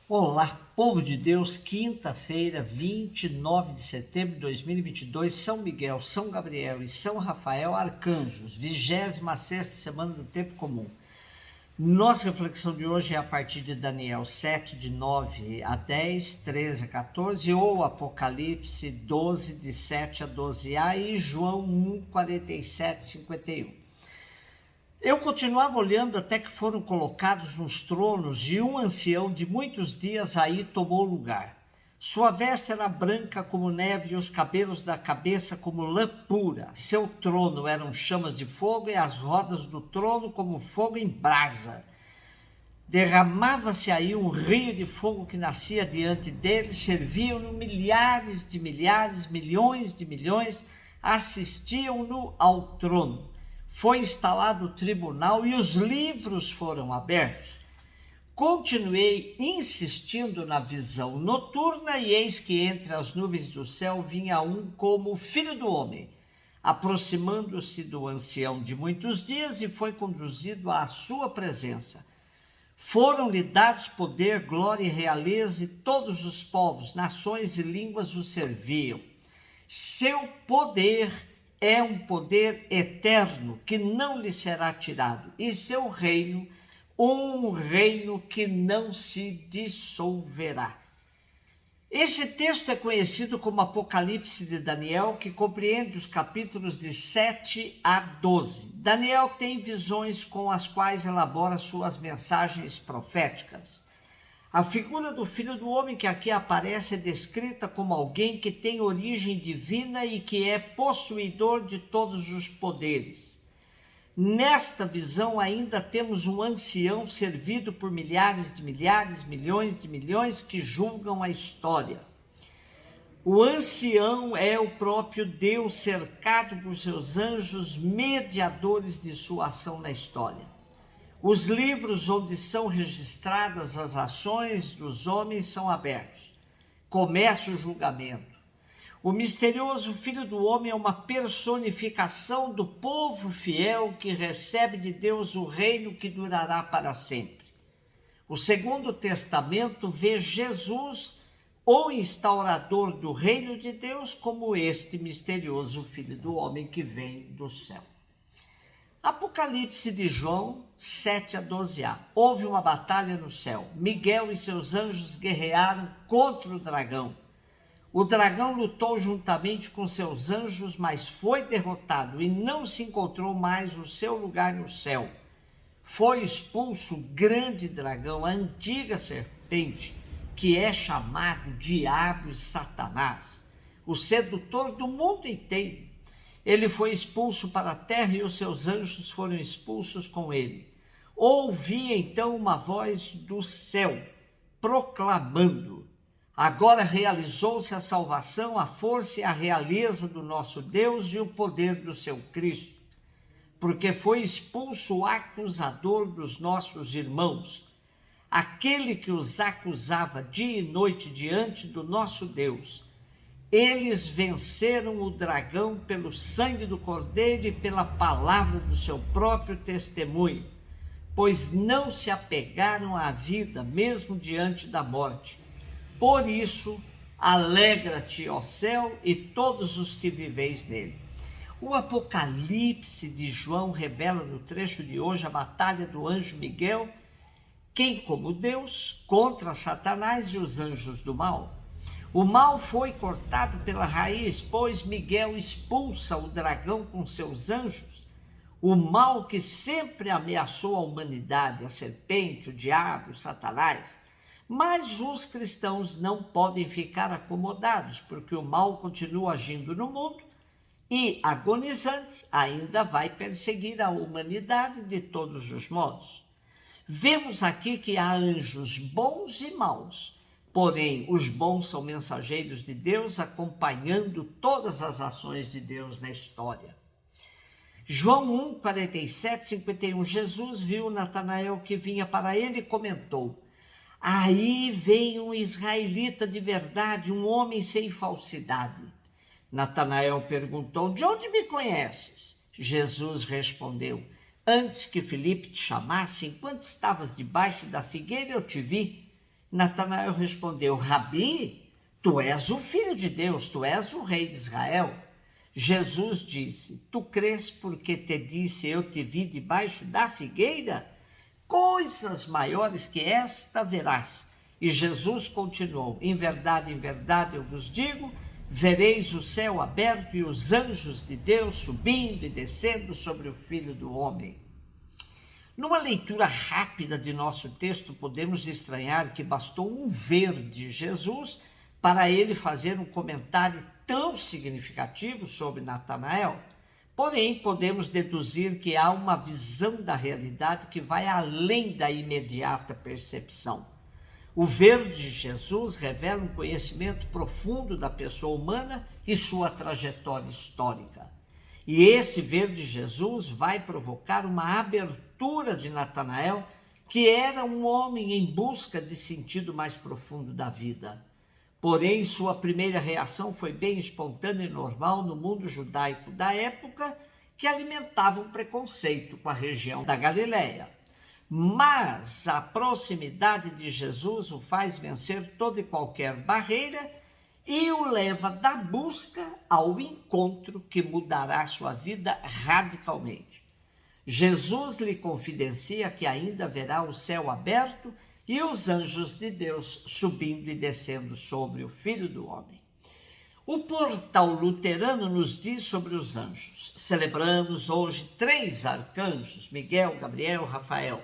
Olá, povo de Deus, quinta-feira, 29 de setembro de 2022, São Miguel, São Gabriel e São Rafael, arcanjos, 26ª semana do tempo comum. Nossa reflexão de hoje é a partir de Daniel 7, de 9 a 10, 13 a 14, ou Apocalipse 12, de 7 a 12a e João 1, 47, 51. Eu continuava olhando até que foram colocados nos tronos e um ancião de muitos dias aí tomou lugar. Sua veste era branca como neve e os cabelos da cabeça como lã pura. Seu trono eram chamas de fogo e as rodas do trono como fogo em brasa. Derramava-se aí um rio de fogo que nascia diante dele, serviam-no milhares, milhões de milhões, assistiam-no ao trono. Foi instalado o tribunal e os livros foram abertos. Continuei insistindo na visão noturna e eis que entre as nuvens do céu vinha um como o filho do homem, aproximando-se do ancião de muitos dias e foi conduzido à sua presença. Foram-lhe dados poder, glória e realeza e todos os povos, nações e línguas o serviam. Seu poder é um poder eterno que não lhe será tirado, e seu reino, um reino que não se dissolverá. Esse texto é conhecido como Apocalipse de Daniel, que compreende os capítulos de 7 a 12. Daniel tem visões com as quais elabora suas mensagens proféticas. A figura do Filho do Homem que aqui aparece é descrita como alguém que tem origem divina e que é possuidor de todos os poderes. Nesta visão ainda temos um ancião servido por milhares, milhões de milhões que julgam a história. O ancião é o próprio Deus cercado por seus anjos, mediadores de sua ação na história. Os livros onde são registradas as ações dos homens são abertos. Começa o julgamento. O misterioso Filho do Homem é uma personificação do povo fiel que recebe de Deus o reino que durará para sempre. O Segundo Testamento vê Jesus, o instaurador do reino de Deus, como este misterioso Filho do Homem que vem do céu. Apocalipse de João 7 a 12a. Houve uma batalha no céu. Miguel e seus anjos guerrearam contra o dragão. O dragão lutou juntamente com seus anjos, mas foi derrotado e não se encontrou mais o seu lugar no céu. Foi expulso o grande dragão, a antiga serpente, que é chamado Diabo e Satanás, o sedutor do mundo inteiro. Ele foi expulso para a terra e os seus anjos foram expulsos com ele. Ouvi então uma voz do céu, proclamando: agora realizou-se a salvação, a força e a realeza do nosso Deus e o poder do seu Cristo, porque foi expulso o acusador dos nossos irmãos, aquele que os acusava dia e noite diante do nosso Deus. Eles venceram o dragão pelo sangue do Cordeiro e pela palavra do seu próprio testemunho, pois não se apegaram à vida, mesmo diante da morte. Por isso, alegra-te, ó céu, e todos os que viveis nele. O Apocalipse de João revela no trecho de hoje a batalha do anjo Miguel, quem como Deus, contra Satanás e os anjos do mal. O mal foi cortado pela raiz, pois Miguel expulsa o dragão com seus anjos. O mal que sempre ameaçou a humanidade, a serpente, o diabo, Satanás. Mas os cristãos não podem ficar acomodados, porque o mal continua agindo no mundo e, agonizante, ainda vai perseguir a humanidade de todos os modos. Vemos aqui que há anjos bons e maus. Porém, os bons são mensageiros de Deus, acompanhando todas as ações de Deus na história. João 1, 47, 51. Jesus viu Natanael que vinha para ele e comentou: aí vem um israelita de verdade, um homem sem falsidade. Natanael perguntou: de onde me conheces? Jesus respondeu: antes que Filipe te chamasse, enquanto estavas debaixo da figueira, eu te vi. Natanael respondeu: Rabi, tu és o Filho de Deus, tu és o Rei de Israel. Jesus disse: Tu crês porque te disse, eu te vi debaixo da figueira? Coisas maiores que esta verás. E Jesus continuou: em verdade, eu vos digo, vereis o céu aberto e os anjos de Deus subindo e descendo sobre o Filho do Homem. Numa leitura rápida de nosso texto, podemos estranhar que bastou um ver de Jesus para ele fazer um comentário tão significativo sobre Natanael. Porém, podemos deduzir que há uma visão da realidade que vai além da imediata percepção. O ver de Jesus revela um conhecimento profundo da pessoa humana e sua trajetória histórica. E esse ver de Jesus vai provocar uma abertura de Natanael, que era um homem em busca de sentido mais profundo da vida. Porém, sua primeira reação foi bem espontânea e normal no mundo judaico da época, que alimentava um preconceito com a região da Galileia. Mas a proximidade de Jesus o faz vencer toda e qualquer barreira e o leva da busca ao encontro que mudará sua vida radicalmente. Jesus lhe confidencia que ainda verá o céu aberto e os anjos de Deus subindo e descendo sobre o Filho do Homem. O portal luterano nos diz sobre os anjos. Celebramos hoje 3 arcanjos, Miguel, Gabriel, Rafael.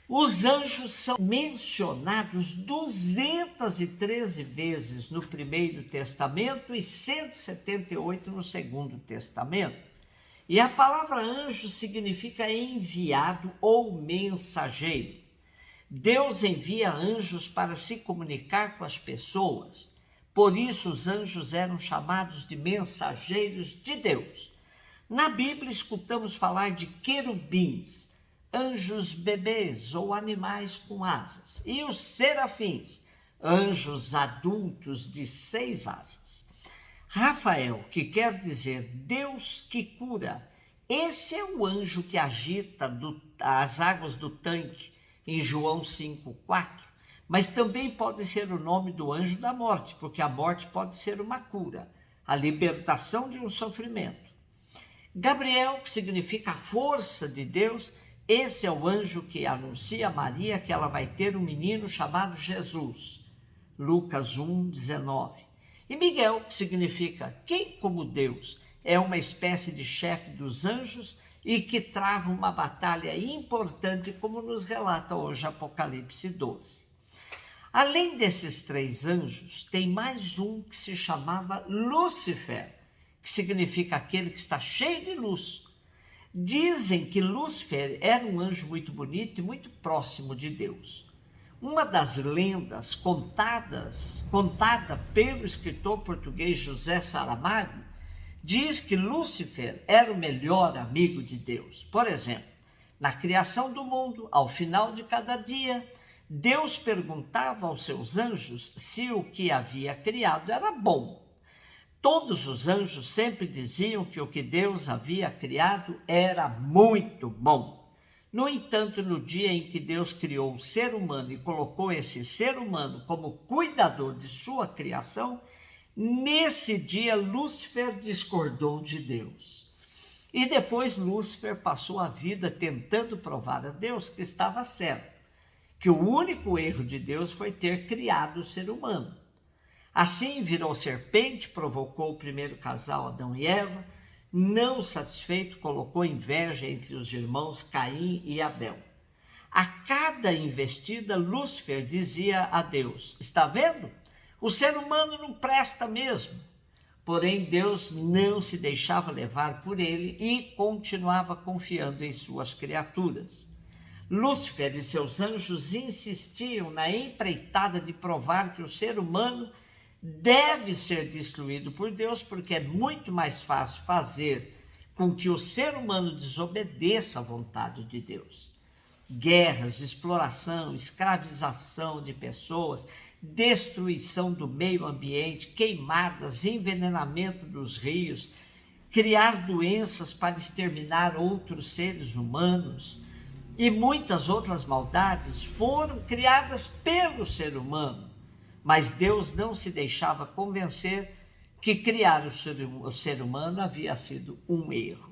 Os anjos são mencionados 213 vezes no Primeiro Testamento e 178 no Segundo Testamento. E a palavra anjo significa enviado ou mensageiro. Deus envia anjos para se comunicar com as pessoas. Por isso os anjos eram chamados de mensageiros de Deus. Na Bíblia escutamos falar de querubins, anjos bebês ou animais com asas, e os serafins, anjos adultos de 6 asas. Rafael, que quer dizer Deus que cura, esse é o anjo que agita as águas do tanque em João 5,4, mas também pode ser o nome do anjo da morte, porque a morte pode ser uma cura, a libertação de um sofrimento. Gabriel, que significa a força de Deus, esse é o anjo que anuncia a Maria que ela vai ter um menino chamado Jesus. Lucas 1,19. E Miguel, que significa quem como Deus, é uma espécie de chefe dos anjos e que trava uma batalha importante, como nos relata hoje Apocalipse 12. Além desses 3 anjos, tem mais um que se chamava Lúcifer, que significa aquele que está cheio de luz. Dizem que Lúcifer era um anjo muito bonito e muito próximo de Deus. Uma das lendas contada pelo escritor português José Saramago diz que Lúcifer era o melhor amigo de Deus. Por exemplo, na criação do mundo, ao final de cada dia, Deus perguntava aos seus anjos se o que havia criado era bom. Todos os anjos sempre diziam que o que Deus havia criado era muito bom. No entanto, no dia em que Deus criou o ser humano e colocou esse ser humano como cuidador de sua criação, nesse dia Lúcifer discordou de Deus. E depois Lúcifer passou a vida tentando provar a Deus que estava certo, que o único erro de Deus foi ter criado o ser humano. Assim virou serpente, provocou o primeiro casal, Adão e Eva. Não satisfeito, colocou inveja entre os irmãos Caim e Abel. A cada investida, Lúcifer dizia a Deus: está vendo? O ser humano não presta mesmo. Porém, Deus não se deixava levar por ele e continuava confiando em suas criaturas. Lúcifer e seus anjos insistiam na empreitada de provar que o ser humano deve ser destruído por Deus, porque é muito mais fácil fazer com que o ser humano desobedeça à vontade de Deus. Guerras, exploração, escravização de pessoas, destruição do meio ambiente, queimadas, envenenamento dos rios, criar doenças para exterminar outros seres humanos, E muitas outras maldades foram criadas pelo ser humano, mas Deus não se deixava convencer que criar o ser humano havia sido um erro.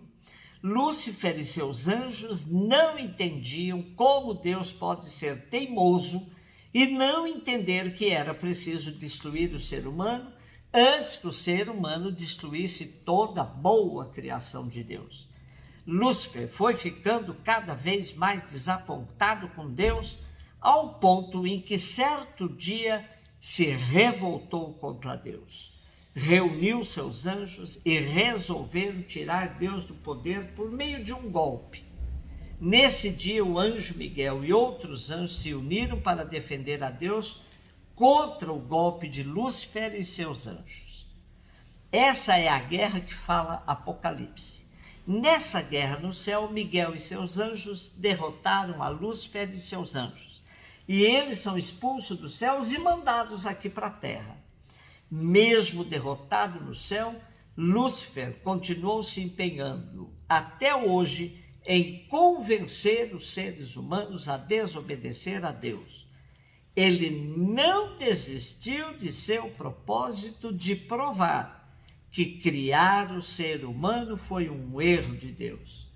Lúcifer e seus anjos não entendiam como Deus pode ser teimoso e não entender que era preciso destruir o ser humano antes que o ser humano destruísse toda a boa criação de Deus. Lúcifer foi ficando cada vez mais desapontado com Deus, ao ponto em que certo dia se revoltou contra Deus. Reuniu seus anjos e resolveram tirar Deus do poder por meio de um golpe. Nesse dia, o anjo Miguel e outros anjos se uniram para defender a Deus contra o golpe de Lúcifer e seus anjos. Essa é a guerra que fala Apocalipse. Nessa guerra no céu, Miguel e seus anjos derrotaram a Lúcifer e seus anjos. E eles são expulsos dos céus e mandados aqui para a terra. Mesmo derrotado no céu, Lúcifer continuou se empenhando até hoje em convencer os seres humanos a desobedecer a Deus. Ele não desistiu de seu propósito de provar que criar o ser humano foi um erro de Deus.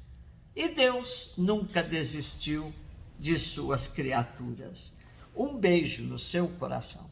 E Deus nunca desistiu de suas criaturas. Um beijo no seu coração.